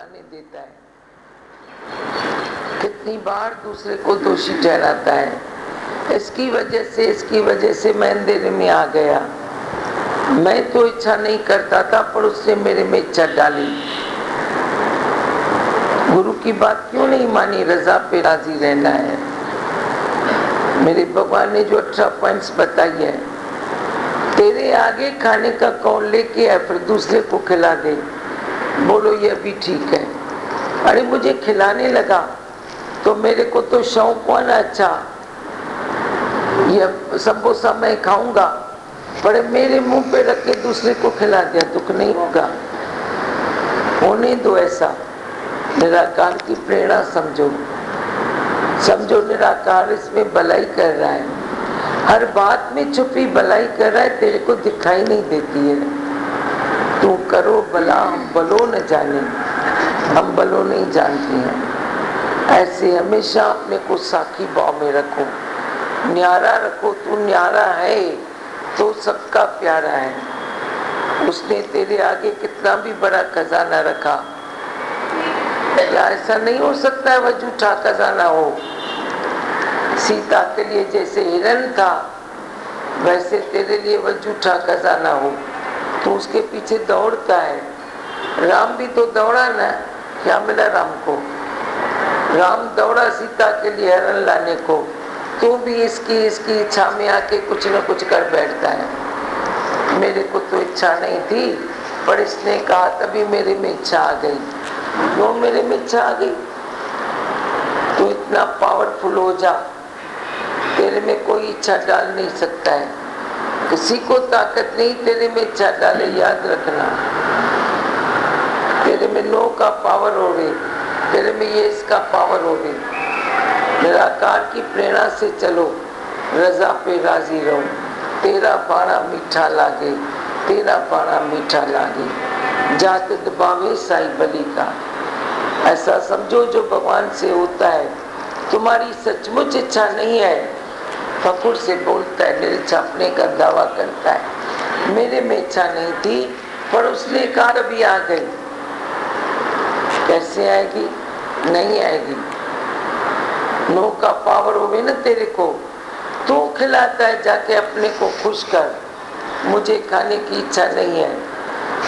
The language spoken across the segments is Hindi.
आने देता है, कितनी बार दूसरे को दोषी ठहराता है। इसकी वजह से मैं अंधेरे में आ गया। मैं तो इच्छा नहीं करता था, पर उसने मेरे में इच्छा डाली। गुरु की बात क्यों नहीं मानी? रजा पे राजी रहना है। मेरे भगवान ने जो 18 पॉइंट्स बताई है, तेरे आगे खाने का कौन लेके आए, फिर दूसरे को खिला दे, बोलो ये भी ठीक है। अरे मुझे खिलाने लगा तो मेरे को तो शौक हुआ ना, अच्छा ये समोसा मैं खाऊंगा, पर मेरे मुंह पे रख के दूसरे को खिला दिया, दुख नहीं होगा? होने दो ऐसा। निराकार की प्रेरणा समझो, समझो निराकार इसमें भलाई कर रहा है, हर बात में छुपी भलाई कर रहा है, तेरे को दिखाई नहीं देती है। तू करो भला, हम भलो न जाने, हम भलो नहीं जानते हैं। ऐसे हमेशा अपने को साखी भाव में रखो, न्यारा रखो। तू न्यारा है तो सबका प्यारा है। उसने तेरे आगे कितना भी बड़ा खजाना रखा, क्या ऐसा नहीं हो सकता है वह झूठा खजाना हो? सीता के लिए जैसे हिरण था, वैसे तेरे लिए वह झूठा खजाना हो, तो उसके पीछे दौड़ता है। राम भी तो दौड़ा ना, क्या मिला राम को? राम दौड़ा सीता के लिए हिरण लाने को, तो भी इसकी इच्छा में आके कुछ न कुछ कर बैठता है। मेरे को तो इच्छा नहीं थी, पर इसने कहा तभी मेरे में इच्छा आ गई। क्यों मेरे में इच्छा आ गई? तो इतना पावरफुल हो जा, तेरे में कोई इच्छा डाल नहीं सकता है। किसी को ताकत नहीं तेरे में इच्छा डाले, याद रखना। तेरे में नो का पावर हो गई, तेरे में ये इसका पावर हो गई। निराकार की प्रेरणा से चलो, रजा पे राजी रहो। तेरा बाणा मीठा लागे, तेरा बाणा मीठा लागे, जात दबावे साई बलि का। ऐसा समझो जो भगवान से होता है। तुम्हारी सचमुच इच्छा नहीं है, फकुर से बोलता है, निरछापने का दावा करता है, मेरे में इच्छा नहीं थी, पर उसने कहा अभी आ गई। कैसे आएगी? नहीं आएगी। नो का पावर होवे ना तेरे को, तो खिलाता है जाके अपने को खुश कर। मुझे खाने की इच्छा नहीं है,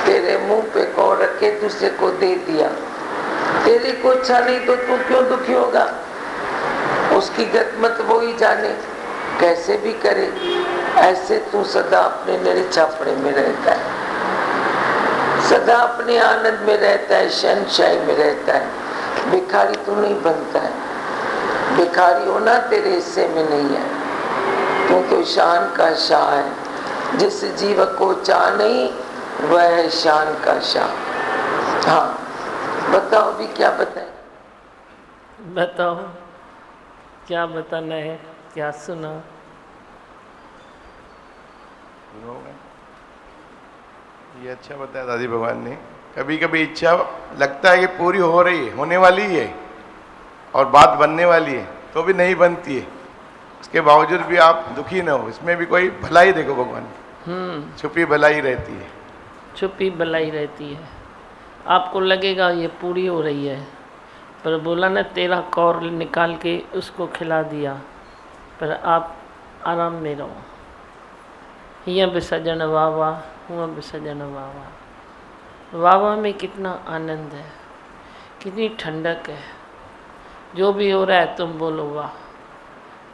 तेरे मुंह पे कौ रखे दूसरे को दे दिया। तेरे को इच्छा नहीं तो तू क्यों दुखी होगा? उसकी गतमत वो ही जाने, कैसे भी करे। ऐसे तू सदा अपने निरछापने में रहता है, सदा अपने आनंद में रहता है, शहनशाही में रहता है। भिखारी तू नहीं बनता है, भिखारी होना तेरे हिस्से में नहीं है। तू तो शान का शाह है, जिस जीव को चाह नहीं वह है शान का शाह। हाँ बताओ भी, क्या बताए? बताओ क्या बताना है, क्या सुना? ये अच्छा बताया दादी भगवान ने। कभी कभी इच्छा लगता है कि पूरी हो रही है, होने वाली है और बात बनने वाली है, तो भी नहीं बनती है। उसके बावजूद भी आप दुखी न हो, इसमें भी कोई भलाई देखो भगवान, छुपी भलाई रहती है। छुपी भलाई रहती है। आपको लगेगा ये पूरी हो रही है, पर बोला ना तेरा कौर निकाल के उसको खिला दिया, पर आप आराम में रहो। हियाँ विसर्जन वाह वाह, हुआ विसर्जन वाह वाह। वाह वाह में कितना आनंद है, कितनी ठंडक है। जो भी हो रहा है तुम बोलो वाह,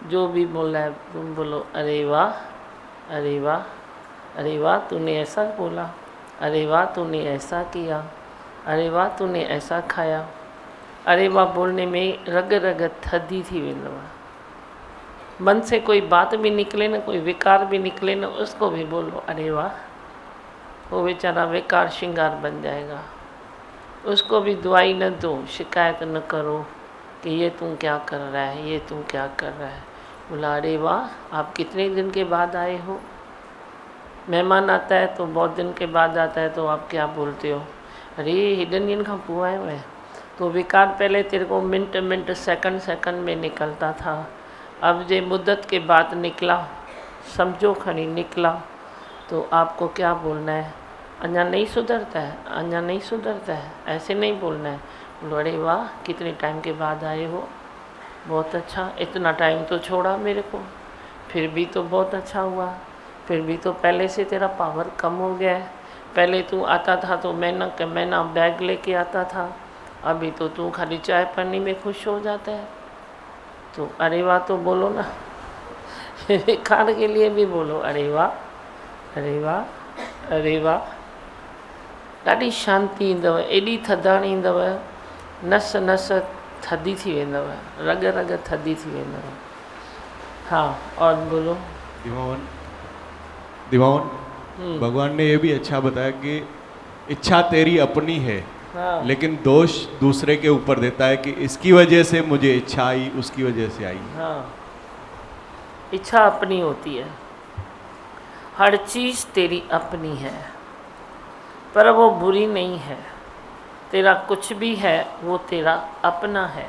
जो भी बोल रहा है तुम बोलो अरे वाह, अरे वाह, अरे वाह तूने ऐसा बोला, अरे वाह तूने ऐसा किया, अरे वाह तूने ऐसा खाया। अरे वाह बोलने में रग रग थदी थी वेंदो। मन से कोई बात भी निकले ना, कोई विकार भी निकले ना, उसको भी बोलो अरे वाह। वो बेचारा विकार श्रृंगार बन जाएगा। उसको भी दुआई न दो, शिकायत न करो कि ये तुम क्या कर रहा है, ये तुम क्या कर रहा है। बोला अरे वाह आप कितने दिन के बाद आए हो। मेहमान आता है तो बहुत दिन के बाद आता है, तो आप क्या बोलते हो, अरे हेॾनि ॾींहंनि खां पोइ आयो है। तो विकार पहले तेरे को मिनट मिनट सेकंड सेकंड में निकलता था, अब जे मुद्दत के बाद निकला, समझो खनी निकला, तो आपको क्या बोलना है, अन्या नहीं सुधरता है, अन्या नहीं सुधरता है, ऐसे नहीं बोलना है। बोलो अरे वाह कितने टाइम के बाद आए हो, बहुत अच्छा, इतना टाइम तो छोड़ा मेरे को, फिर भी तो बहुत अच्छा हुआ, फिर भी तो पहले से तेरा पावर कम हो गया है। पहले तू आता था तो महीना के महीना बैग लेके आता था, अभी तो तू खाली चाय पानी में खुश हो जाता है। तो अरे वाह तो बोलो ना खाने के लिए भी बोलो अरे वाह, अरे वाह, अरे वाह। ॾाढी शांती ईंदव, एॾी थधाणी ईंदव, नस नस थधी थी वेंदव, रग रग थधी थी वेंदव। हाँ और बोलो। दिवान दिवान भगवान ने ये भी अच्छा बताया कि इच्छा तेरी अपनी है, हाँ लेकिन दोष दूसरे के ऊपर देता है कि इसकी वजह से मुझे इच्छा आई, उसकी वजह से आई। हाँ, इच्छा अपनी होती है, हर चीज़ तेरी अपनी है, पर वो बुरी नहीं है। तेरा कुछ भी है वो तेरा अपना है।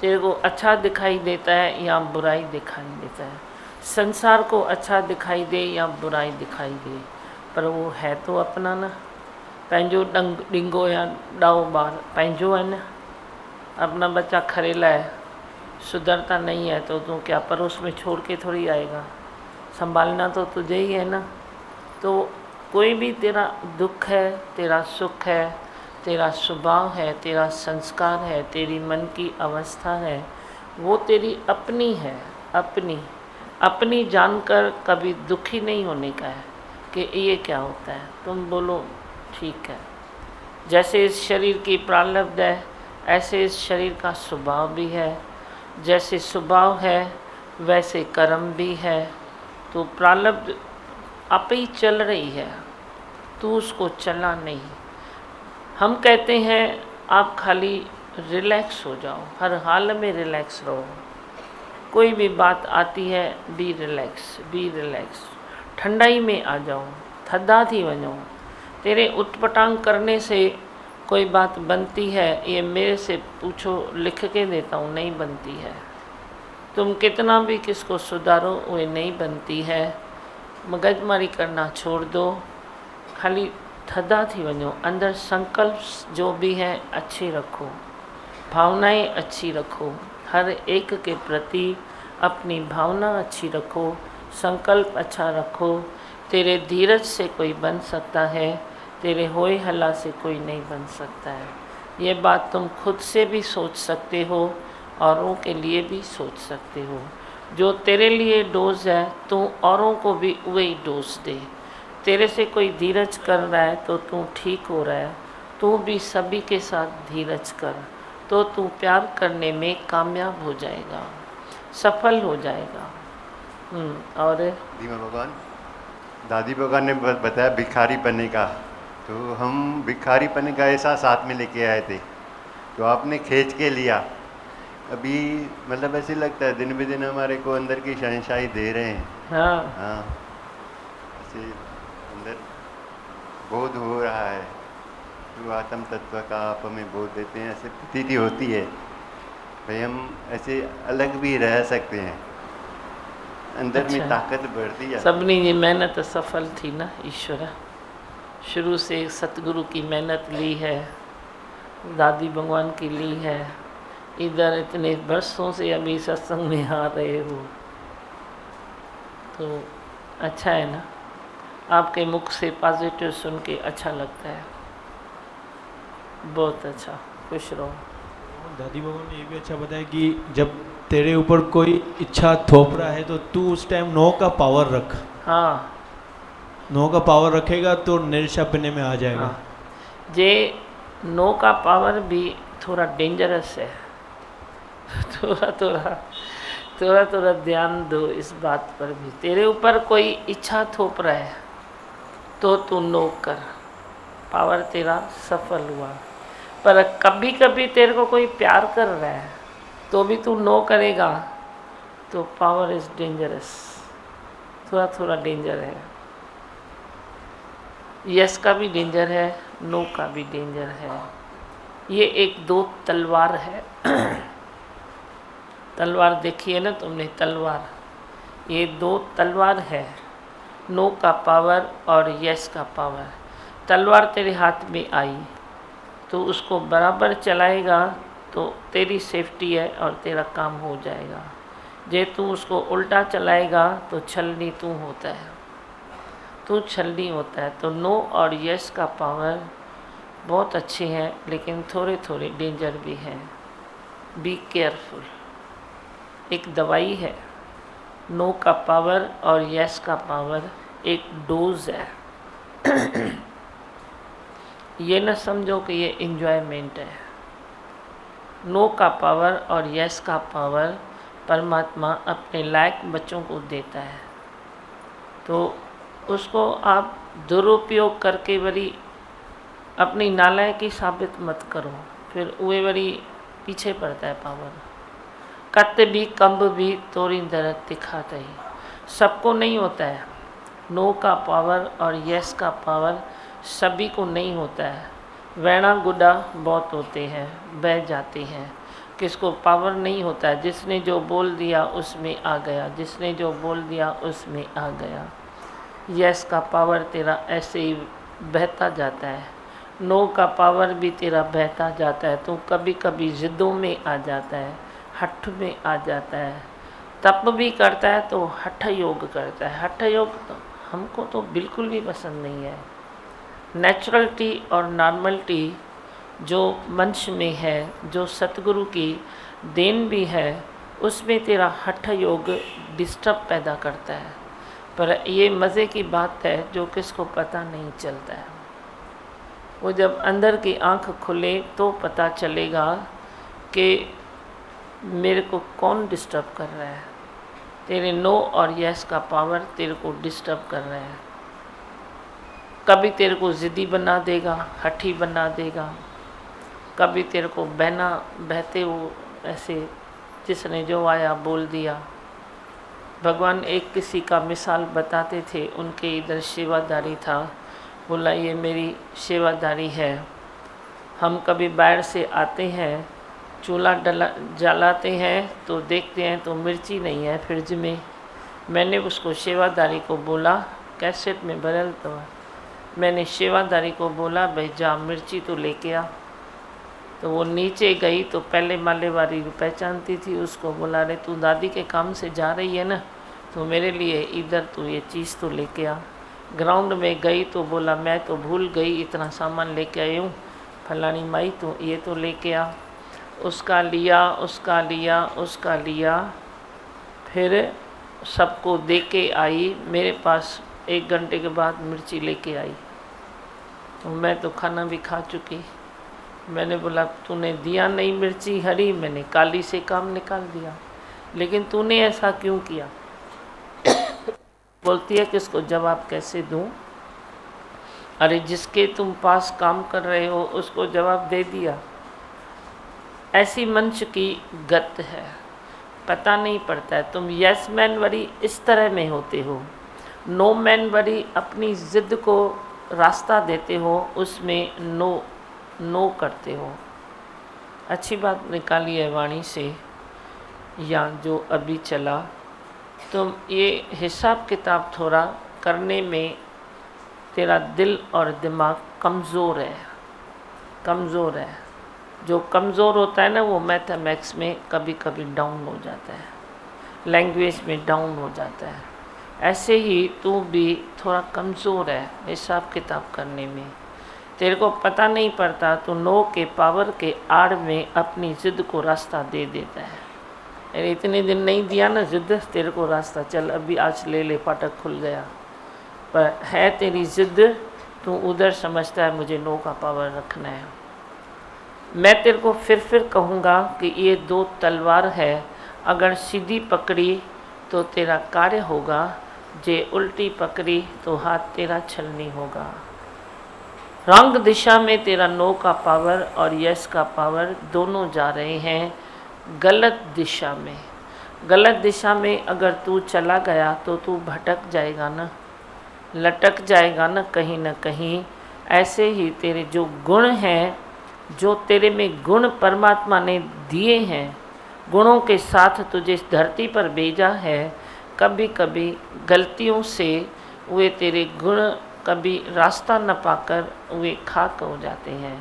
तेरे को अच्छा दिखाई देता है या बुराई दिखाई देता है, संसार को अच्छा दिखाई दे या बुराई दिखाई दे, पर वो है तो अपना ना। पंहिंजो डिंगो या ॾाओ ॿार पंहिंजो है ना। अपना बच्चा खरेला है, सुधरता नहीं है तो तू क्या पड़ोस में छोड़ के थोड़ी आएगा, संभालना तो तुझे ही है ना। तो कोई भी तेरा दुख है, तेरा सुख है, तेरा स्वभाव है, तेरा संस्कार है, तेरी मन की अवस्था है, वो तेरी अपनी है। अपनी अपनी जानकर कभी दुखी नहीं होने का है कि ये क्या होता है। तुम बोलो ठीक है, जैसे इस शरीर की प्रारब्ध है ऐसे इस शरीर का स्वभाव भी है, जैसे स्वभाव है वैसे कर्म भी है। तो प्रारब्ध आप ही चल रही है, तू उसको चला नहीं। हम कहते हैं आप खाली रिलैक्स हो जाओ, हर हाल में रिलैक्स रहो। कोई भी बात आती है बी रिलैक्स, बी रिलैक्स, ठंडाई में आ जाओ, थदा थी वञो। तेरे उटपटांग करने से कोई बात बनती है, ये मेरे से पूछो, लिख के देता हूँ, नहीं बनती है। तुम कितना भी किसको सुधारो वो नहीं बनती है। मगजमारी करना छोड़ दो, खाली थदा थी वञो। अंदर संकल्प जो भी है अच्छे रखो, भावनाएं अच्छी रखो, हर एक के प्रति अपनी भावना अच्छी रखो, संकल्प अच्छा रखो। तेरे धीरज से कोई बन सकता है, तेरे होए हल्ला से कोई नहीं बन सकता है। ये बात तुम खुद से भी सोच सकते हो, औरों के लिए भी सोच सकते हो। जो तेरे लिए डोज है तू औरों को भी वही डोज दे। तेरे से कोई धीरज कर रहा है तो तू ठीक हो रहा है, तू भी सभी के साथ धीरज कर, तो तू प्यार करने में कामयाब हो जाएगा, सफल हो जाएगा। और दीमा भगवान, दादी भगवान ने बताया भिखारी बनने का, तो हम भिखारी बनने का ऐसा साथ में लेके आए थे, तो आपने खींच के लिया। अभी मतलब ऐसे लगता है दिन ब दिन हमारे को अंदर की शहनशाही दे रहे हैं। हाँ, ऐसे अंदर बोध हो रहा है, जो आत्म तत्व का आप हमें बोध देते हैं, ऐसे प्रतीति होती है भाई हम ऐसे अलग भी रह सकते हैं, अंदर अच्छा। में ताकत बढ़ती है। सबनी जी मेहनत सफल थी ना। ईश्वर शुरू से सतगुरु की मेहनत ली है, दादी भगवान की ली है, इधर इतने वर्षों से अभी सत्संग में आ रहे हो, तो अच्छा है ना। आपके मुख से पॉजिटिव सुन के अच्छा लगता है, बहुत अच्छा, खुश रहो। दादी भगवान ने ये भी अच्छा बताया कि जब तेरे ऊपर कोई इच्छा थोप रहा है तो तू उस टाइम नो का पावर रख। हाँ, नो का पावर रखेगा तो निराशा पन्ने में आ जाएगा। हाँ। जे नो का पावर भी थोड़ा डेंजरस है, थोड़ा ध्यान दो इस बात पर भी। तेरे ऊपर कोई इच्छा थोप रहा है तो तू नो कर, पावर तेरा सफल हुआ। पर कभी कभी तेरे को कोई प्यार कर रहा है तो भी तू नो करेगा तो पावर इज डेंजरस, थोड़ा डेंजर है। यस का भी डेंजर है, नो का भी डेंजर है। ये एक दो तलवार है तलवार देखी है ना तुमने, तलवार, ये दो तलवार है। नो का पावर और यस का पावर। तलवार तेरे हाथ में आई तो उसको बराबर चलाएगा तो तेरी सेफ्टी है और तेरा काम हो जाएगा। जे तू उसको उल्टा चलाएगा तो छलनी तू होता है, तू छलनी होता है। तो नो और यस का पावर बहुत अच्छे हैं, लेकिन थोड़े थोड़े डेंजर भी हैं। Be careful. एक दवाई है, नो का पावर और यस का पावर एक डोज है। ये न समझो कि ये इंजॉयमेंट है। नो का पावर और यस का पावर परमात्मा अपने लायक बच्चों को देता है, तो उसको आप दुरुपयोग करके वरी अपनी नालायकी साबित मत करो, फिर उहे वरी पीछे पड़ता है पावर। कत भी कंब भी तोरी दरद दिखाता ही, सबको नहीं होता है। नो का पावर और यस का पावर सभी को नहीं होता है। वैणा गुड्डा बहुत होते हैं, बह जाते हैं। किसको पावर नहीं होता है, जिसने जो बोल दिया उसमें आ गया, जिसने जो बोल दिया उसमें आ गया। यस का पावर तेरा ऐसे ही बहता जाता है, नो का पावर भी तेरा बहता जाता है। तो कभी कभी ज़िद्दों में आ जाता है, हठ में आ जाता है, तप भी करता है तो हठ योग करता है। हठ योग तो हमको तो बिल्कुल भी पसंद नहीं है। नेचुरलिटी और नॉर्मलिटी जो मनुष्य में है, जो सतगुरु की देन भी है, उसमें तेरा हठ योग डिस्टर्ब पैदा करता है। पर ये मज़े की बात है जो किसको पता नहीं चलता है। वो जब अंदर की आंख खुले तो पता चलेगा कि मेरे को कौन डिस्टर्ब कर रहा है। तेरे नो और यस का पावर तेरे को डिस्टर्ब कर रहा है। कभी तेरे को ज़िद्दी बना देगा, हठी बना देगा, कभी तेरे को बहते हो ऐसे जिसने जो आया बोल दिया। भगवान एक किसी का मिसाल बताते थे, उनके इधर सेवादारी था, बोला ये मेरी सेवादारी है। हम कभी बाहर से आते हैं, चूल्हा जलाते हैं तो देखते हैं तो मिर्ची नहीं है फ्रिज में। मैंने उसको सेवादारी को बोला, कैसेट में बदल तो मैंने सेवादारी को बोला भाई जा मिर्ची तो लेके आ। तो वो नीचे गई तो पहले माले वाली पहचानती थी उसको, बोला अरे तू दादी के काम से जा रही है ना, तो मेरे लिए इधर तू ये चीज़ तो लेके आ। ग्राउंड में गई तो बोला मैं तो भूल गई, इतना सामान लेके आई हूँ, फलानी माई तो ये तो लेके आ। उसका लिया, उसका लिया, उसका लिया, फिर सबको दे के आई। मेरे पास 1 घंटे के बाद मिर्ची लेके आई, तो मैं तो खाना भी खा चुकी। मैंने बोला तूने दिया नहीं मिर्ची हरी, मैंने काली से काम निकाल दिया, लेकिन तूने ऐसा क्यों किया? बोलती है किसको जवाब कैसे दूं? अरे जिसके तुम पास काम कर रहे हो उसको जवाब दे दिया। ऐसी मनुष्य की गत है, पता नहीं पड़ता है। तुम यस मैन वरी इस तरह में होते हो, नो मैन वरी अपनी ज़िद को रास्ता देते हो, उसमें नो करते हो। अच्छी बात निकाली है वाणी से, या जो अभी चला। तुम ये हिसाब किताब थोड़ा करने में तेरा दिल और दिमाग कमज़ोर है, कमज़ोर है। जो कमज़ोर होता है ना वो मैथमेटिक्स में कभी कभी डाउन हो जाता है, लैंग्वेज में डाउन हो जाता है। ऐसे ही तू भी थोड़ा कमज़ोर है हिसाब किताब करने में, तेरे को पता नहीं पड़ता। तो नो के पावर के आड़ में अपनी ज़िद को रास्ता दे देता है। अरे इतने दिन नहीं दिया ना ज़िद, तेरे को रास्ता चल अभी आज ले ले, फाटक खुल गया। पर है तेरी ज़िद, तू उधर समझता है मुझे नो का पावर रखना है। मैं तेरे को फिर कहूँगा कि ये 2 तलवार है, अगर सीधी पकड़ी तो तेरा कार्य होगा, जे उल्टी पकड़ी तो हाथ तेरा छलनी होगा। रंग दिशा में तेरा नो का पावर और यस का पावर दोनों जा रहे हैं गलत दिशा में। गलत दिशा में अगर तू चला गया तो तू भटक जाएगा ना, लटक जाएगा ना कहीं। ऐसे ही तेरे जो गुण हैं, जो तेरे में गुण परमात्मा ने दिए हैं, गुणों के साथ तुझे इस धरती पर भेजा है, कभी कभी गलतियों से वे तेरे गुण कभी रास्ता न पाकर वे खाक हो जाते हैं।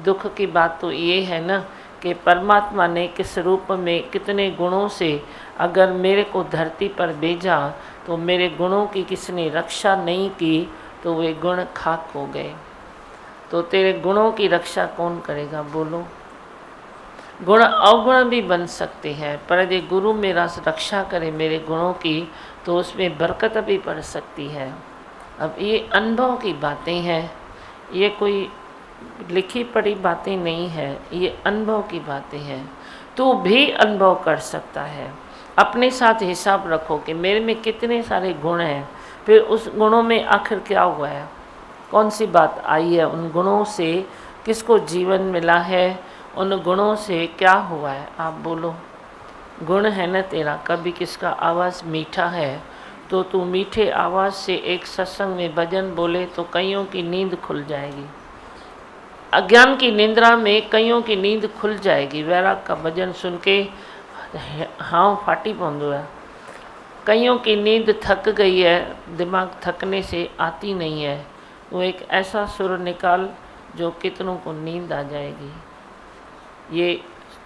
दुख की बात तो ये है ना कि परमात्मा ने किस रूप में कितने गुणों से अगर मेरे को धरती पर भेजा तो मेरे गुणों की किसने रक्षा नहीं की तो वे गुण खाक हो गए। तो तेरे गुणों की रक्षा कौन करेगा बोलो। गुण अवगुण भी बन सकते हैं, पर यदि गुरु मेरा रक्षा करे मेरे गुणों की तो उसमें बरकत भी पड़ सकती है। अब ये अनुभव की बातें हैं, ये कोई लिखी पढ़ी बातें नहीं है, ये अनुभव की बातें हैं। तू भी अनुभव कर सकता है। अपने साथ हिसाब रखो कि मेरे में कितने सारे गुण हैं, फिर उस गुणों में आखिर क्या हुआ है, कौन सी बात आई है, उन गुणों से किसको जीवन मिला है, उन गुणों से क्या हुआ है। आप बोलो। गुण है ना तेरा, कभी किसका आवाज़ मीठा है तो तू मीठे आवाज़ से एक सत्संग में भजन बोले तो कईयों की नींद खुल जाएगी। अज्ञान की निंद्रा में कईयों की नींद खुल जाएगी। वैराग का भजन सुन के हाँ फाटी पौंदो है। कईयों की नींद थक गई है, दिमाग थकने से आती नहीं है, वो एक ऐसा सुर निकाल जो कितनों को नींद आ जाएगी। ये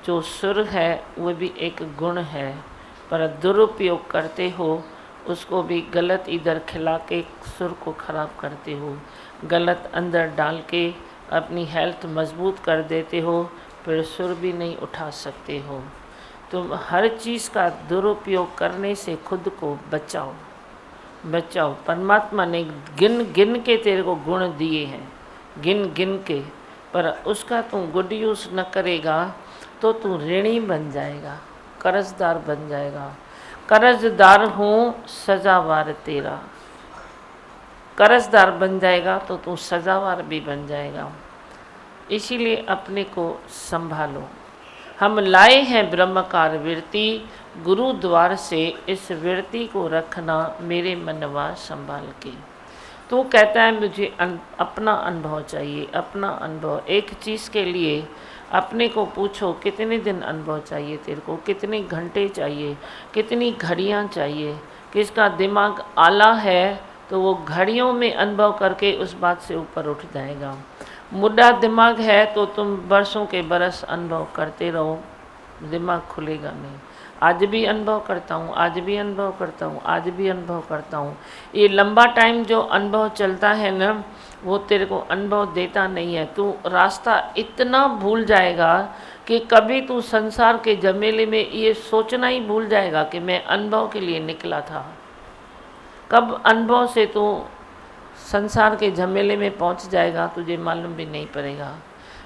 जो सुर है वो भी एक गुण है, पर दुरुपयोग करते हो उसको भी गलत इधर खिला के सुर को खराब करते हो, गलत अंदर डाल के अपनी हेल्थ मजबूत कर देते हो, फिर सुर भी नहीं उठा सकते हो। तुम हर चीज़ का दुरुपयोग करने से खुद को बचाओ, बचाओ। परमात्मा ने गिन गिन के तेरे को गुण दिए हैं, गिन गिन के, पर उसका तू गुड यूज़ न करेगा तो तू ऋणी बन जाएगा, कर्जदार बन जाएगा। कर्जदार हूँ सजावार तेरा, कर्जदार बन जाएगा तो तू सजावार भी बन जाएगा। इसीलिए अपने को संभालो। हम लाए हैं ब्रह्मकार वृत्ति, गुरु द्वार से इस वृत्ति को रखना मेरे मनवा संभाल के। तो कहता है मुझे अपना अनुभव चाहिए, अपना अनुभव। एक चीज़ के लिए अपने को पूछो कितने दिन अनुभव चाहिए तेरे को, कितने घंटे चाहिए, कितनी घड़ियाँ चाहिए। किसका दिमाग आला है तो वो घड़ियों में अनुभव करके उस बात से ऊपर उठ जाएगा। मुद्दा दिमाग है तो तुम बरसों के बरस अनुभव करते रहो, दिमाग खुलेगा नहीं। आज भी अनुभव करता हूँ, आज भी अनुभव करता हूँ, आज भी अनुभव करता हूँ। ये लंबा टाइम जो अनुभव चलता है ना, वो तेरे को अनुभव देता नहीं है। तू रास्ता इतना भूल जाएगा कि कभी तू संसार के झमेले में ये सोचना ही भूल जाएगा कि मैं अनुभव के लिए निकला था। कब अनुभव से तू संसार के झमेले में पहुंच जाएगा तुझे मालूम भी नहीं पड़ेगा।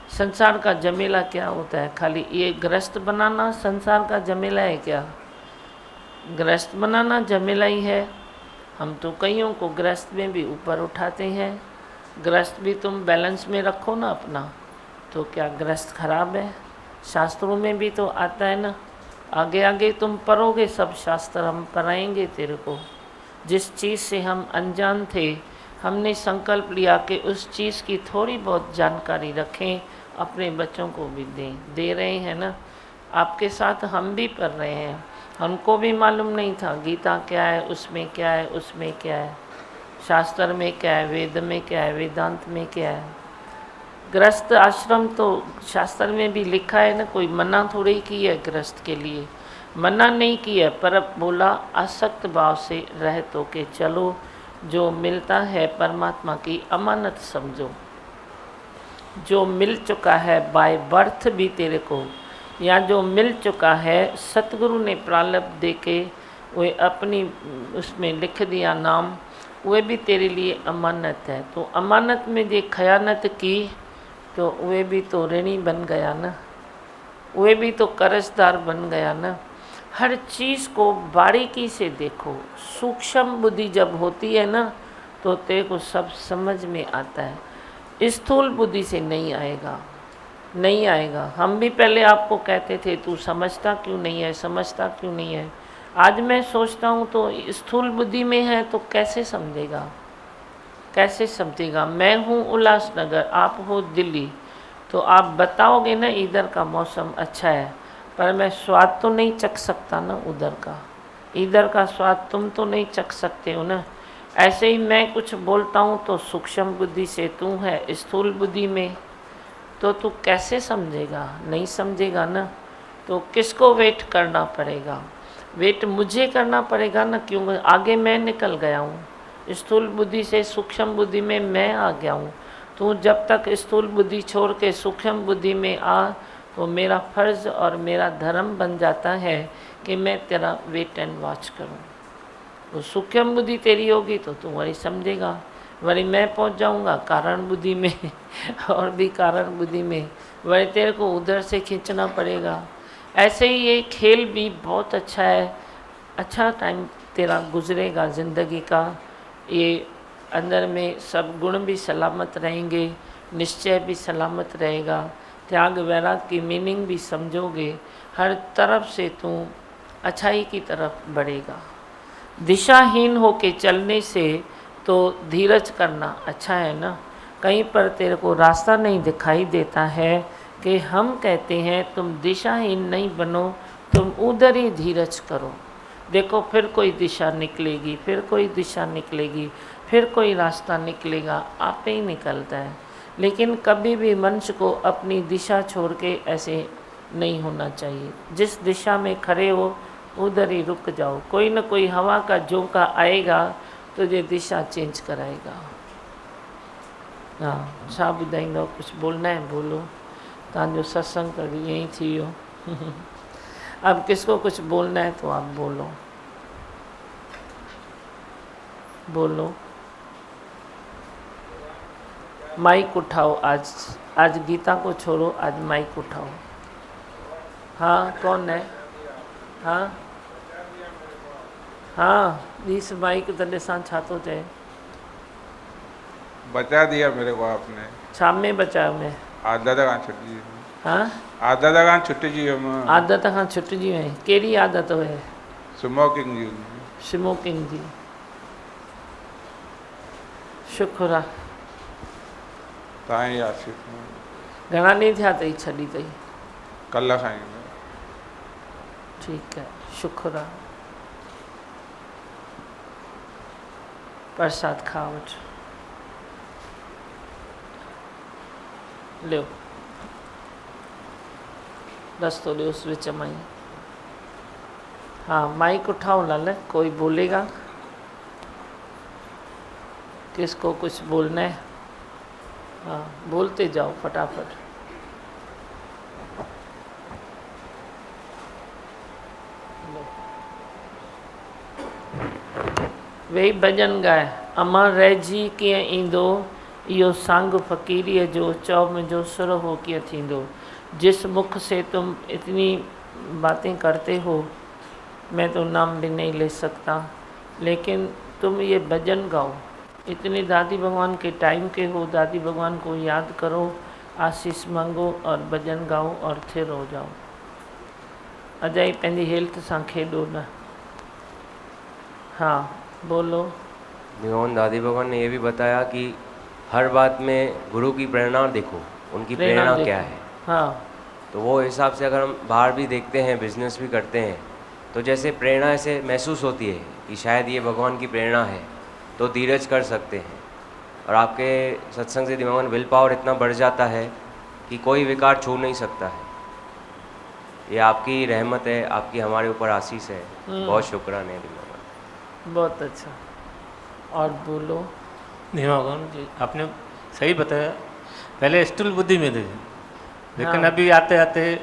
संसार का झमेला क्या होता है? खाली ये गृहस्थ बनाना संसार का झमेला है क्या? गृहस्थ बनाना झमेला ही है। हम तो कईयों को गृहस्थ में भी ऊपर उठाते हैं। गृहस्थ भी तुम बैलेंस में रखो ना अपना, तो क्या गृहस्थ खराब है? शास्त्रों में भी तो आता है ना, आगे आगे तुम पढ़ोगे सब शास्त्र, हम पढ़ाएंगे तेरे को। जिस चीज़ से हम अनजान थे, हमने संकल्प लिया कि उस चीज़ की थोड़ी बहुत जानकारी रखें, अपने बच्चों को भी दें। दे रहे हैं ना, आपके साथ हम भी पढ़ रहे हैं। हमको भी मालूम नहीं था गीता क्या है, उसमें क्या है, उसमें क्या है, शास्त्र में क्या है, वेद में क्या है, वेदांत में क्या है। गृहस्थ आश्रम तो शास्त्र में भी लिखा है ना, कोई मना थोड़ी की है गृहस्थ के लिए, मना नहीं किया, पर बोला आसक्त भाव से रह तो के चलो। जो मिलता है परमात्मा की अमानत समझो। जो मिल चुका है बाय बर्थ भी तेरे को, या जो मिल चुका है सतगुरु ने प्रारब्ध दे के वे अपनी उसमें लिख दिया नाम, वे भी तेरे लिए अमानत है। तो अमानत में जो खयानत की तो वे भी तो ऋणी बन गया ना, वे भी तो कर्जदार बन गया ना। हर चीज़ को बारीकी से देखो। सूक्ष्म बुद्धि जब होती है ना तो तेरे को सब समझ में आता है। स्थूल बुद्धि से नहीं आएगा, नहीं आएगा। हम भी पहले आपको कहते थे तू समझता क्यों नहीं है, समझता क्यों नहीं है। आज मैं सोचता हूँ तो स्थूल बुद्धि में है तो कैसे समझेगा, कैसे समझेगा। मैं हूँ उल्लासनगर, आप हो दिल्ली, तो आप बताओगे ना इधर का मौसम अच्छा है, पर मैं स्वाद तो नहीं चख सकता ना उधर का। इधर का स्वाद तुम तो नहीं चख सकते हो ना। ऐसे ही मैं कुछ बोलता हूँ तो सूक्ष्म बुद्धि से तू है स्थूल बुद्धि में, तो तू कैसे समझेगा? नहीं समझेगा ना। तो किसको वेट करना पड़ेगा? वेट मुझे करना पड़ेगा ना, क्योंकि आगे मैं निकल गया हूँ। स्थूल बुद्धि से सूक्ष्म बुद्धि में मैं आ गया हूँ। तू जब तक स्थूल बुद्धि छोड़ के सूक्ष्म बुद्धि में आ, तो मेरा फर्ज और मेरा धर्म बन जाता है कि मैं तेरा वेट एंड वॉच करूँ। तो सूक्ष्म बुद्धि तेरी होगी तो तू वही समझेगा, वही मैं पहुंच जाऊंगा कारण बुद्धि में और भी कारण बुद्धि में, वही तेरे को उधर से खींचना पड़ेगा। ऐसे ही ये खेल भी बहुत अच्छा है, अच्छा टाइम तेरा गुजरेगा ज़िंदगी का। ये अंदर में सब गुण भी सलामत रहेंगे, निश्चय भी सलामत रहेगा, त्याग वैराग की मीनिंग भी समझोगे, हर तरफ से तू अच्छाई की तरफ बढ़ेगा। दिशाहीन होके चलने से तो धीरज करना अच्छा है ना। कहीं पर तेरे को रास्ता नहीं दिखाई देता है कि हम कहते हैं तुम दिशाहीन नहीं बनो, तुम उधर ही धीरज करो। देखो फिर कोई दिशा निकलेगी, फिर कोई दिशा निकलेगी, फिर कोई रास्ता निकलेगा, आप ही निकलता है। लेकिन कभी भी मनुष्य को अपनी दिशा छोड़ के ऐसे नहीं होना चाहिए। जिस दिशा में खड़े हो उधर ही रुक जाओ, कोई न कोई हवा का झोंका आएगा तो ये दिशा चेंज कराएगा। हाँ, छा ॿुधाईंदव? कुछ बोलना है बोलो, तव्हांजो सत्संग तो यहीं थी हो। अब किसको कुछ बोलना है तो आप बोलो, बोलो। माइक उठाओ, आज गीता को छोड़ो, आज माइक उठाओ। हाँ, कौन है? हाँ हाँ, इस माइक तो ॾिसां छा थो चए। बचा दिया मेरे को आपने। छा में बचायो मैं? आदत खां छुटिजी वियुमि। हाँ, आदत खां छुटिजी वियुमि। आदत खां छुटिजी वई? कहिड़ी आदत हुई? स्मोकिंग जी। स्मोकिंग जी। शुक्र आहे। तव्हांजी आशीष। घणा ॾींहं थिया अथई छॾी अथई? कल्ह खां ई। ठीकु आहे, शुक्र आहे। प्रसाद खा वठि। लियो, रस्तो ॾियोसि विच में ही। हाँ, माइक उठाओ लाल, कोई बोलेगा? किसको कुछ बोलना है? हाँ, बोलते जाओ फटाफट। वेही भॼन ॻाए। अमर रहिजी कीअं ईंदो, इहो सांग फ़क़ीरीअ जो, चओ मुंहिंजो सुर हो कीअं थींदो। जिस मुख से तुम इतनी बातें करते हो, मैं तो नाम भी नहीं ले सकता, लेकिन तुम ये भजन गाओ। इतने दादी भगवान के टाइम के हो, दादी भगवान को याद करो, आशीष मांगो और भजन गाओ और थिर हो जाओ। अजय पंहिंजी हेल्थ सां खेॾो न। हाँ, बोलो। भगवान दादी भगवान ने ये भी बताया कि हर बात में गुरु की प्रेरणा देखो, उनकी प्रेरणा क्या है। हाँ, तो वो हिसाब से अगर हम बाहर भी देखते हैं, बिजनेस भी करते हैं, तो जैसे प्रेरणा ऐसे महसूस होती है कि शायद ये भगवान की प्रेरणा है, तो धीरज कर सकते हैं। और आपके सत्संग से दिमाग में विल पावर इतना बढ़ जाता है कि कोई विकार छू नहीं सकता है। ये आपकी रहमत है, आपकी हमारे ऊपर आशीष है। बहुत शुक्राना है दिमाग। बहुत अच्छा। और बोलो। भगवान जी, आपने सही बताया। पहले स्थूल बुद्धि में थे, लेकिन अभी आते आते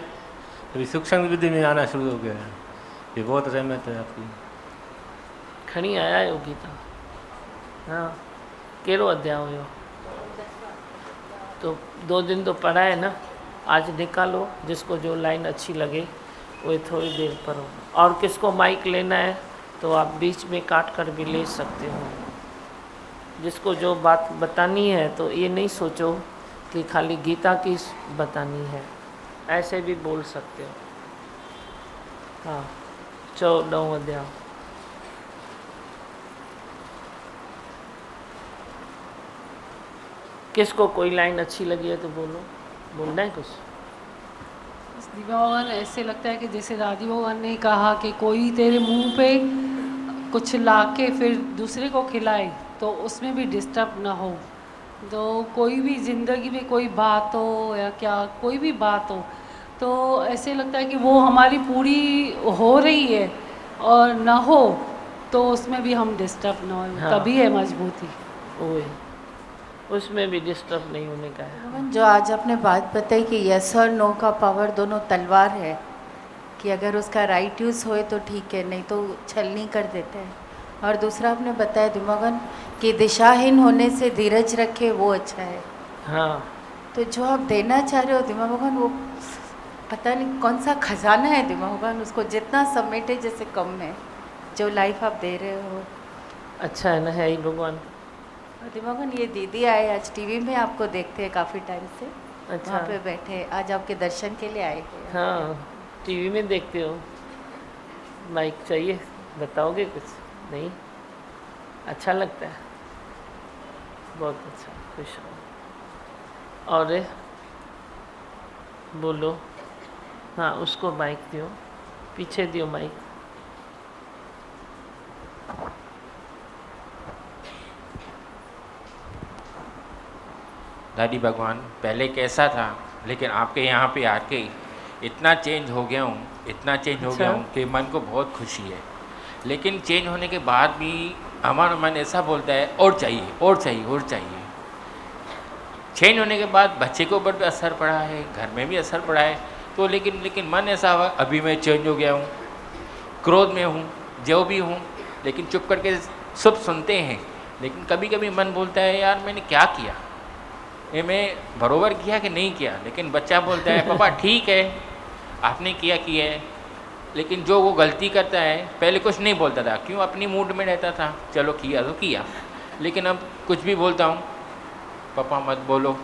अभी सूक्ष्म बुद्धि में आना शुरू हो गया है। ये बहुत रहमत है आपकी। खणी आया हो गीता? हाँ, कहिड़ो अध्याय हुयो? तो 2 दिन तो पढ़ा है ना, आज निकालो जिसको जो लाइन अच्छी लगे वो थोड़ी देर पढ़ो। और किसको माइक लेना है तो आप बीच में काट कर भी ले सकते हो। जिसको जो बात बतानी है तो ये नहीं सोचो कि खाली गीता की बतानी है, ऐसे भी बोल सकते हो। हाँ, 14वां अध्याय। किसको कोई लाइन अच्छी लगी है तो बोलो। बोलना है कुछ? दिव्या भगवान, ऐसे लगता है कि जैसे दादी भगवान ने कहा कि कोई तेरे मुंह पे कुछ ला के फिर दूसरे को खिलाए तो उसमें भी डिस्टर्ब ना हो। तो कोई भी ज़िंदगी में कोई बात हो या क्या कोई भी बात हो तो ऐसे लगता है कि वो हमारी पूरी हो रही है और ना हो तो उसमें भी हम डिस्टर्ब ना हो। हाँ। तभी है मजबूती। वही, उसमें भी डिस्टर्ब नहीं होने का है। जो आज आपने बात बताई कि यस और नो का पावर दोनों तलवार है, कि अगर उसका राइट यूज़ होए तो ठीक है, नहीं तो छलनी कर देते हैं। और दूसरा आपने बताया दिमागन कि दिशाहीन होने से धीरज रखे वो अच्छा है। हाँ, तो जो आप देना चाह रहे हो दिमागन, वो पता नहीं कौन सा खजाना है दिमागन, उसको जितना समेटे जैसे कम है जो लाइफ आप दे रहे हो। अच्छा है ना, है ही भगवान। और दिमागन ये दीदी आए आज टीवी में, आपको देखते हैं काफ़ी टाइम से। अच्छा। वहाँ पे बैठे, आज आपके दर्शन के लिए आए हैं। हाँ, टीवी में देखते हो। माइक चाहिए, बताओगे कुछ? नहीं, अच्छा लगता है, बहुत अच्छा, खुश हो। और बोलो। हाँ, उसको माइक दियो, पीछे दियो माइक। दादी भगवान, पहले कैसा था, लेकिन आपके यहाँ पे आके इतना चेंज हो गया हूँ, इतना चेंज हो गया हूँ कि मन को बहुत खुशी है। लेकिन चेंज होने के बाद भी हमारा मन ऐसा बोलता है और चाहिए और चाहिए और चाहिए। चेंज होने के बाद बच्चे के ऊपर भी असर पड़ा है, घर में भी असर पड़ा है। तो लेकिन मन ऐसा हुआ, अभी मैं चेंज हो गया हूँ, क्रोध में हूँ, जो भी हूँ, लेकिन चुप करके सब सुनते हैं। लेकिन कभी कभी मन बोलता है, यार मैंने क्या किया, ये मैं बरोबर किया कि नहीं किया। लेकिन बच्चा बोलता है, पापा ठीक है आपने किया है। लेकिन जो वो गलती करता है, पहले कुछ नहीं बोलता था, क्यों, अपनी मूड में रहता था, चलो किया तो किया। लेकिन अब कुछ भी बोलता हूँ, पापा मत बोलो,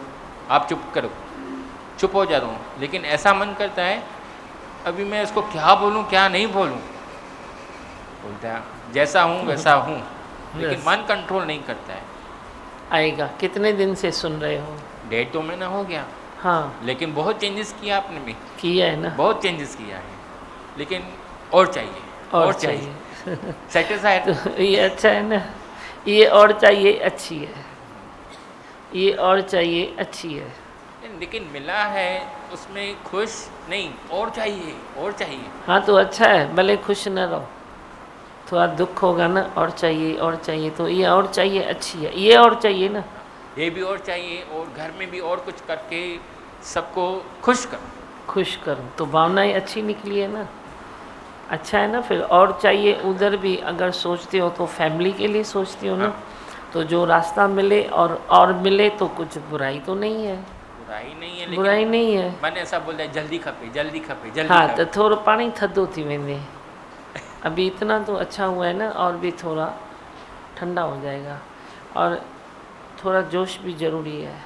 आप चुप करो, चुप हो जाता हूँ। लेकिन ऐसा मन करता है, अभी मैं इसको क्या बोलूँ क्या नहीं बोलूँ। बोलता है जैसा हूँ वैसा हूँ, लेकिन मन कंट्रोल नहीं करता है। आएगा। कितने दिन से सुन रहे हो? 1.5 महीना हो गया। हाँ, लेकिन बहुत चेंजेस किया आपने भी, किया है ना, बहुत चेंजेस किया है। लेकिन और चाहिए और चाहिए। सेटिस्फाइड। तो ये अच्छा है ना, ये और चाहिए अच्छी है, ये और चाहिए अच्छी है। लेकिन मिला है उसमें खुश नहीं, और चाहिए और चाहिए। हाँ तो अच्छा है, भले खुश न रहो, थोड़ा दुख होगा ना, और चाहिए, तो ये और चाहिए अच्छी है, ये और चाहिए ना, ये भी और चाहिए, और घर में भी और कुछ करके सबको खुश करो तो भावनाएं अच्छी निकली है ना, अच्छा है ना। फिर और चाहिए उधर भी अगर सोचते हो तो फैमिली के लिए सोचते हो ना। हाँ। तो जो रास्ता मिले और मिले तो कुछ बुराई तो नहीं है, बुराई नहीं है। मन ऐसा बोलता है, जल्दी खपे। हाँ, तो थोड़ा पानी थधो थी वेंदे, अभी इतना तो अच्छा हुआ है ना, और भी थोड़ा ठंडा हो जाएगा। और थोड़ा जोश भी ज़रूरी है,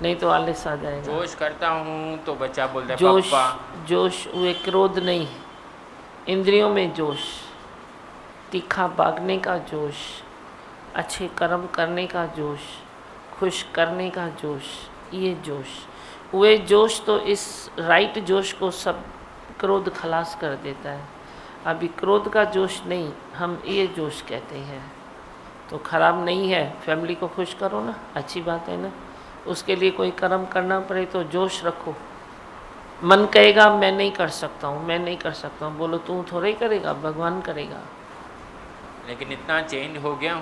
नहीं तो आलस आ जाएगा। जोश करता हूँ तो बच्चा बोलता है पापा। जोश हुए क्रोध नहीं, इंद्रियों में जोश, तीखा भागने का जोश, अच्छे कर्म करने का जोश, खुश करने का जोश, ये जोश हुए जोश तो इस राइट जोश को सब क्रोध खलास कर देता है। अभी क्रोध का जोश नहीं, हम ये जोश कहते हैं, तो ख़राब नहीं है। फैमिली को खुश करो ना, अच्छी बात है ना। उसके लिए कोई कर्म करना पड़े तो जोश रखो। मन कहेगा मैं नहीं कर सकता हूँ, बोलो तू थोड़ा ही करेगा, भगवान करेगा। लेकिन इतना चेंज हो गया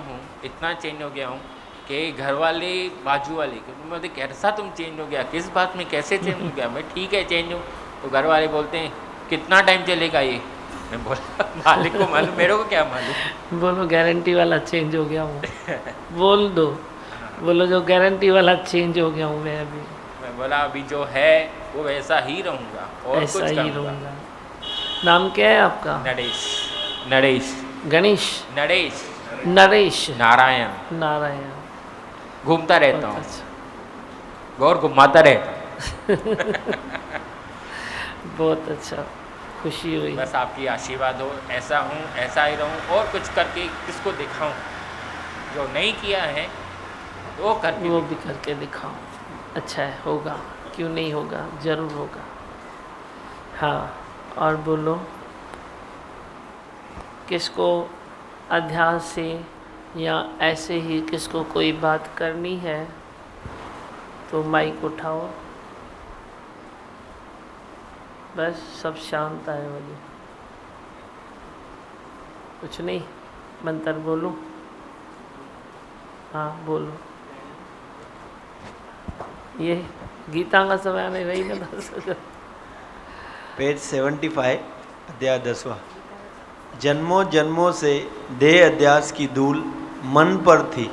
हूँ कि घर वाले बाजू वाले मुझे कैसा तुम चेंज हो गया, किस बात में कैसे चेंज हो गया। मैं ठीक है चेंज हूँ, तो घर वाले बोलते हैं कितना टाइम चलेगा ये। मैं बोला मालिक को मालूम, मेरे को क्या मालूम। बोलो गारंटी वाला चेंज हो गया हूँ। बोल दो, बोलो जो गारंटी वाला चेंज हो गया हूँ मैं अभी। मैं बोला अभी जो है वो वैसा ही रहूँगा और ऐसा कुछ ही करूँगा। रहूँगा। नाम क्या है आपका? नरेश। गणेश? नरेश। नारायण। घूमता रहता हूँ, अच्छा। गौर घुमाता रहता। बहुत अच्छा, खुशी हुई। बस आपकी आशीर्वाद हो, ऐसा हूँ ऐसा ही रहूँ, और कुछ करके किसको दिखाऊं। जो नहीं किया है वो भी करके दिखाओ। अच्छा है, होगा, क्यों नहीं होगा, ज़रूर होगा। हाँ, और बोलो किसको अध्यास से या ऐसे ही किसको कोई बात करनी है तो माइक उठाओ, बस सब शांत आए मुझे, कुछ नहीं, मंत्र बोलो। हाँ बोलो, ये गीता का समय में वही ना बस। पेज 75 अध्याय 10वां। जन्मों जन्मों से देह अध्यास की धूल मन पर थी।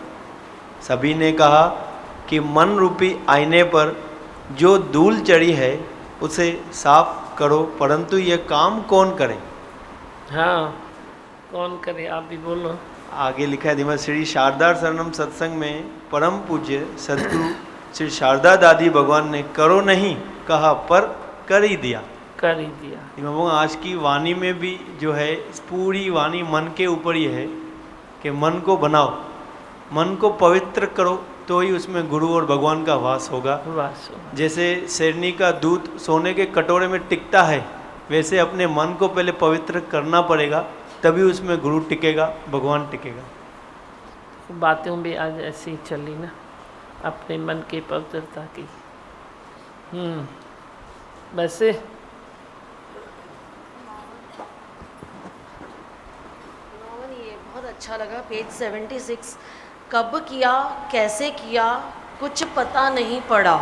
सभी ने कहा कि मन रूपी आईने पर जो धूल चढ़ी है उसे साफ करो, परंतु यह काम कौन करे? हाँ कौन करे, आप भी बोलो। आगे लिखा है दिमाग श्री शारदा शरणम सत्संग में परम पूज्य सदगुरु श्री शारदा दादी भगवान ने करो नहीं कहा, पर कर ही दिया। कर ही दिया। आज की वाणी में भी जो है पूरी वाणी मन के ऊपर ही है कि मन को बनाओ, मन को पवित्र करो, तो ही उसमें गुरु और भगवान का वास होगा। जैसे शेरनी का दूध सोने के कटोरे में टिकता है, वैसे अपने मन को पहले पवित्र करना पड़ेगा, तभी उसमें गुरु टिकेगा, भगवान टिकेगा। बातें भी आज ऐसी ही चली ना, अपने मन की पवित्रता की। वैसे ये बहुत अच्छा लगा, पेज 76। कब किया, कैसे किया, कुछ पता नहीं पड़ा,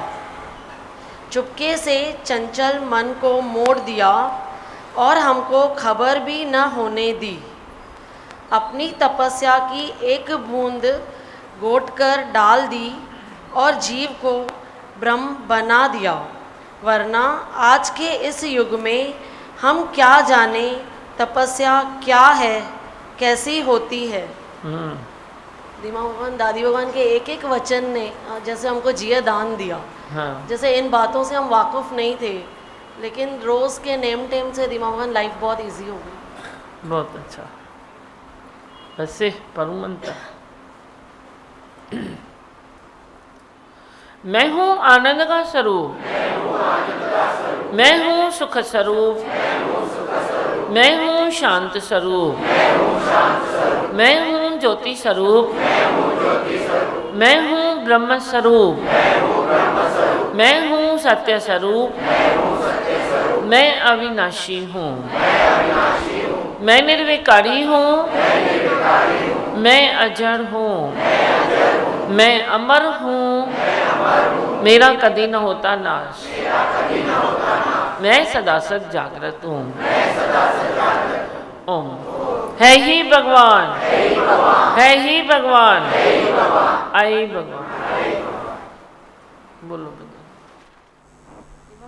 चुपके से चंचल मन को मोड़ दिया और हमको खबर भी न होने दी। अपनी तपस्या की एक बूंद घोट कर डाल दी और जीव को ब्रह्म बना दिया। वरना आज के इस युग में हम क्या जाने तपस्या क्या है, कैसी होती है। दीमा भगवान, दादी भगवान के एक एक वचन ने जैसे हमको जिया दान दिया। जैसे इन बातों से हम वाकिफ नहीं थे, लेकिन रोज़ के नेम टेम से दीमा भगवान लाइफ बहुत इजी हो गई। बहुत अच्छा। वैसे परम मंत्र, मैं हूँ आनंद का स्वरूप, मैं हूँ सुख स्वरूप, मैं हूँ शांत स्वरूप, मैं हूँ ज्योति स्वरूप, मैं हूँ ब्रह्म स्वरूप, मैं हूँ सत्य स्वरूप, मैं अविनाशी हूँ, मैं निर्विकारी हूँ, मैं अजर हूँ, मैं अमर हूँ, मेरा कभी न होता नाश, मैं सदा सद जागृत हूँ। ओम। है ही भगवान, है ही भगवान, आई भगवान। बोलो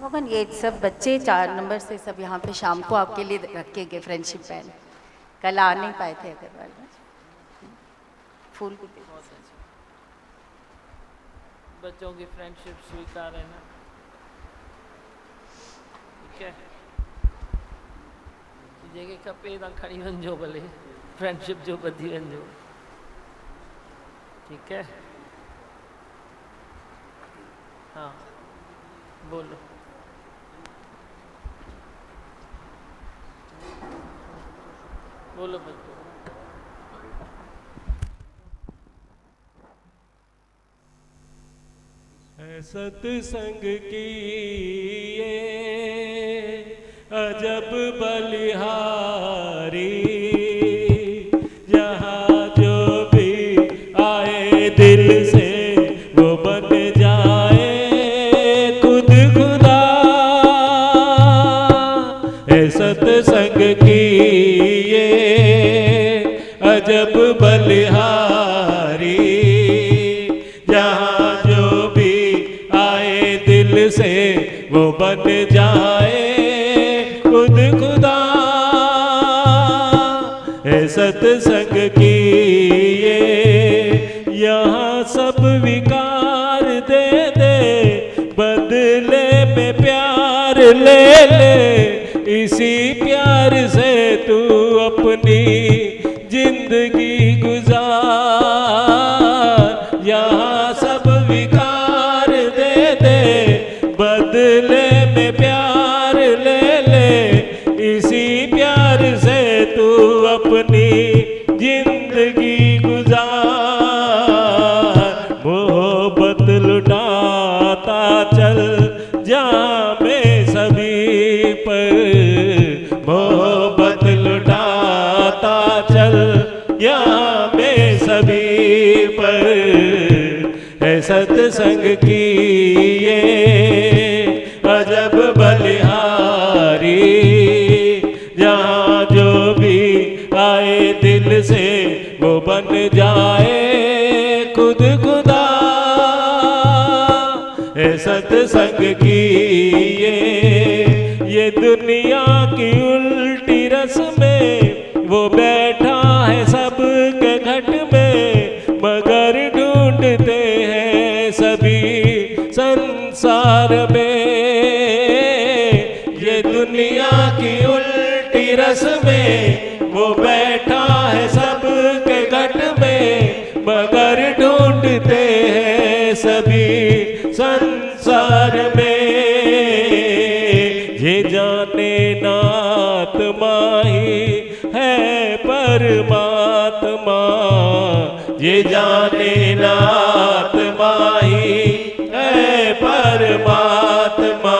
भगवान। ये सब बच्चे 4 नंबर से सब यहाँ पे शाम को आपके लिए रखेंगे फ्रेंडशिप बैंड। कल आ नहीं पाए थे अग्रवाल में, फूल भी दे। बच्चों की फ्रेंडशिप स्वीकार है ना, ठीक है। जगह खपे ना खड़ी वञो भले, फ्रेंडशिप जो बधी वञो, ठीक है। हाँ बोलो। बोलो बच्चों। सत्संग की ये अजब बलिहारी, जहाँ जो भी आए दिल से वो बन जाए खुद खुदा। सत्संग की ये अजब बलिहारी, जहाँ जो भी आए दिल से वो बन जाए खुद खुदा। सत्संग की ये यहाँ सब विकार दे दे, बदले में प्यार ले ले, इसी प्यार से तू अपनी जिंदगी गुजार। यहाँ सब विकार दे दे, बदले में प्यार ले ले, इसी प्यार से तू अपनी जिंदगी पर मोहब्बत लुटाता चल यहाँ में सभी पर है सत्संग की ये अजब बलिहारी। जहाँ जो भी आए दिल से वो बन जाए खुद खुदा है सत्संग की ये दुनिया की उल्टी रस्में वो बैठा है सबके घट में मगर ढूंढते हैं सभी संसार में। ये दुनिया की उल्टी रस्में वो बैठा है सबके घट में मगर ढूंढते हैं सभी संसार में। ये जाने नात्मा ही है परमात्मा, ये जाने नात्मा ही है परमात्मा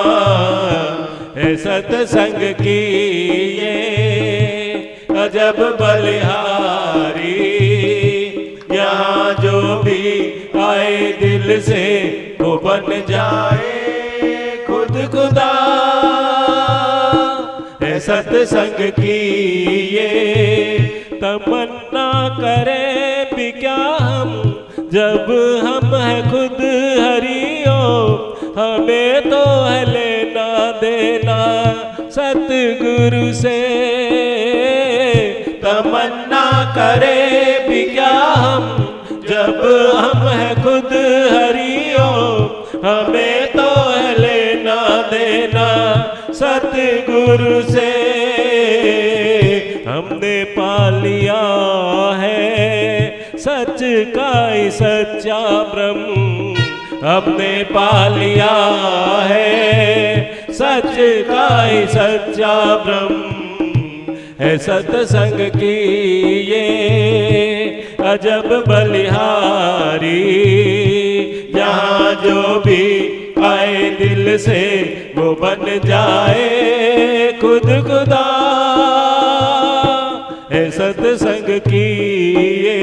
है सत्संग की ये अजब बलिहारी। यहाँ जो भी आए दिल से वो बन जाए खुद खुदा है सत्संग की ये तमन्ना करें भी क्या हम जब हम हैं खुद हरिओ। हमें तो है लेना देना सतगुरु से। तमन्ना करें भी क्या हम जब हम हैं खुद हरिओ। हमें तो है लेना देना सतगुरु से। हमने पा लिया है सच का ही सच्चा ब्रह्म। हमने पा लिया है सच का ही सच्चा ब्रह्म है सत्संग की ये अजब बलिहारी। जहाँ जो भी आए दिल से वो बन जाए खुद खुदा है सत्संग की ये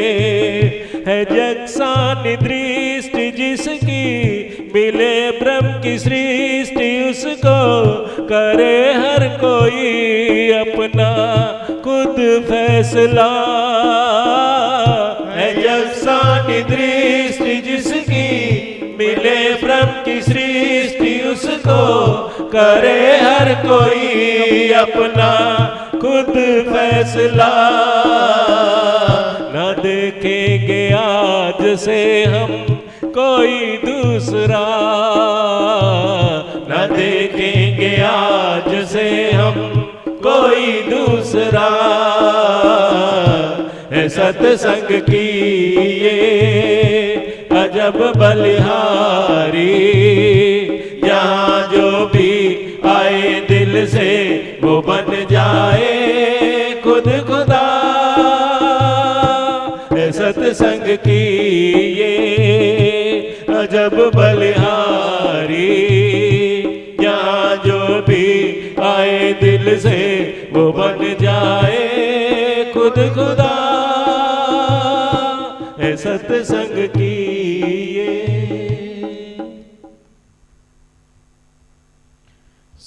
है जगसानी दृष्टि जिसकी मिले ब्रह्म की सृष्टि उसको करे हर कोई अपना खुद फैसला। है जगसानी दृष्टि जिसकी मिले ब्रह्म की सृष्टि उसको करे हर कोई अपना खुद फैसला। न देखेंगे आज से हम कोई दूसरा, न देखेंगे आज से हम कोई दूसरा है सत्संग की ये अजब बलिहारी। यहाँ जो भी आए दिल से वो बन जाए खुद खुदा है सत्संग की ये अजब बलिहारी। यहाँ जो भी आए दिल से वो बन जाए खुद खुदा है सत्संग की ये।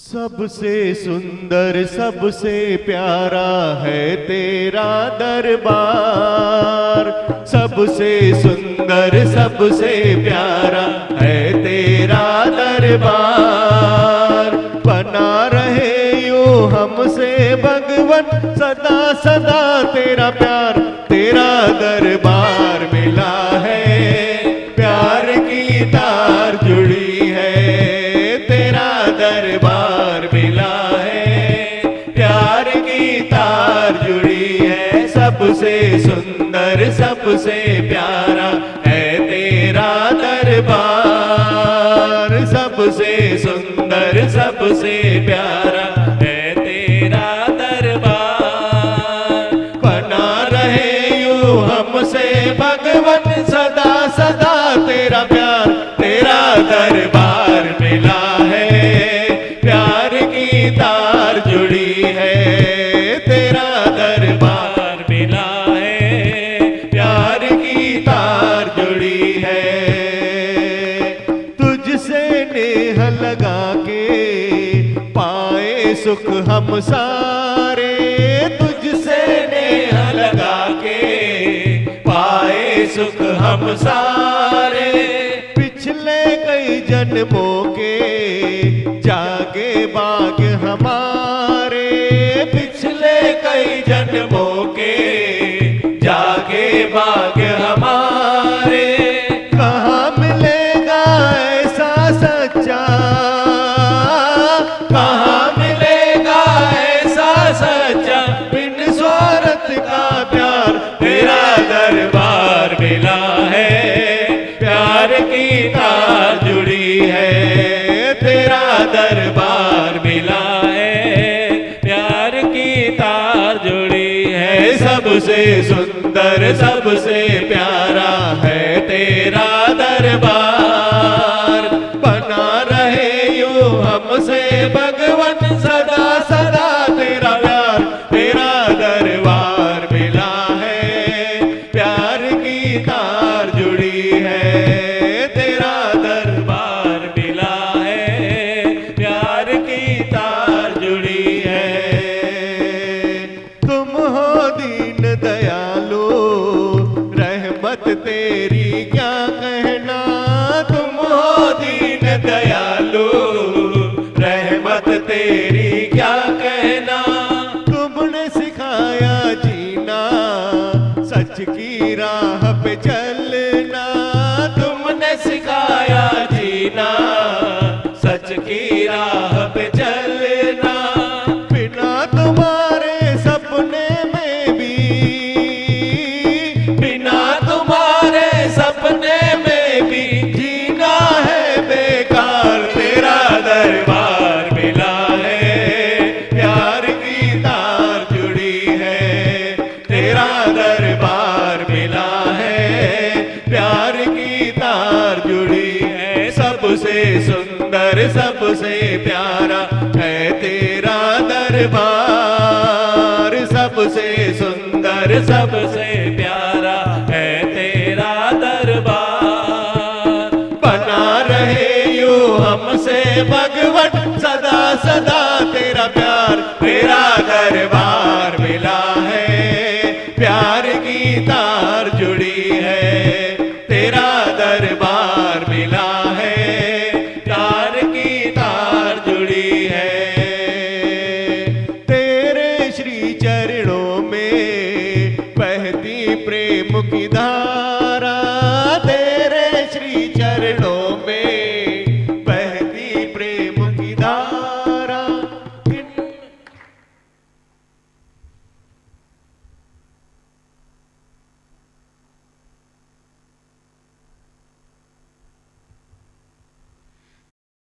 सबसे सुंदर सबसे प्यारा है तेरा दरबार। सबसे सुंदर सबसे प्यारा है तेरा दरबार। बना रहे यूं हमसे भगवन सदा सदा तेरा प्यार। तेरा दरबार मिला है प्यार की तार जुड़ी है। तेरा दरबार मिला है प्यार की तार जुड़ी है। सबसे सुंदर सबसे प्यारा है तेरा दरबार। सबसे सुंदर सबसे प्यारा है तेरा दरबार। बना रहे यूं हमसे भगवन सदा सदा तेरा प्यार। तेरा दरबार मिला है प्यार की तार तार जुड़ी है, तेरा दरबार मिला है, प्यार की तार जुड़ी है। तुझसे नेह लगा के पाए सुख हम सारे, तुझसे नेह लगा के पाए सुख हम सारे। पिछले कई जन्मों के जागे बाग हमारे, पिछले कई जन्मों के जागे बाग हमारे। कहाँ मिलेगा ऐसा सच्चा, कहाँ मिलेगा ऐसा सच्चा बिन स्वार्थ का प्यार, तेरा दरबार मिला है, प्यार की तार जुड़ी है, तेरा दरबार मिला है, प्यार की तार जुड़ी है। सबसे सुंदर सबसे प्यारा है तेरा दरबार, बना रहे यूं हमसे भगवन सदा सदा तेरा प्यार, तेरा दरबार मिला है, प्यार की तार जुड़ी है, तेरा दरबार मिला है, प्यार की तार जुड़ी है। तुम हो दीन दयालु, रहमत तेरी क्या कहना, तुम हो दीन दयालु, रहमत तेरी क्या कहना। तुमने सिखाया जीना, सच की राह पे चलना, तुमने सिखाया जीना, सच की राह पे चलना। बिना तुम्हारे सपने में भी, बिना तुम्हारे सपने में भी जीना है बेकार, तेरा दरबार मिला है, प्यार की तार जुड़ी है, तेरा दरबार मिला है, प्यार की तार जुड़ी है। सबसे सुंदर सबसे प्यारा है तेरा दरबार, सबसे सुंदर सबसे प्यारा है तेरा दरबार। बना रहे यूं हमसे भगवन सदा सदा तेरा प्यार, तेरा दरबार मिला है, प्यार की तार जुड़ी है, तेरा दरबार मिला है, प्यार की तार जुड़ी है। तेरे श्री चरणों में बहती प्रेम की धारा,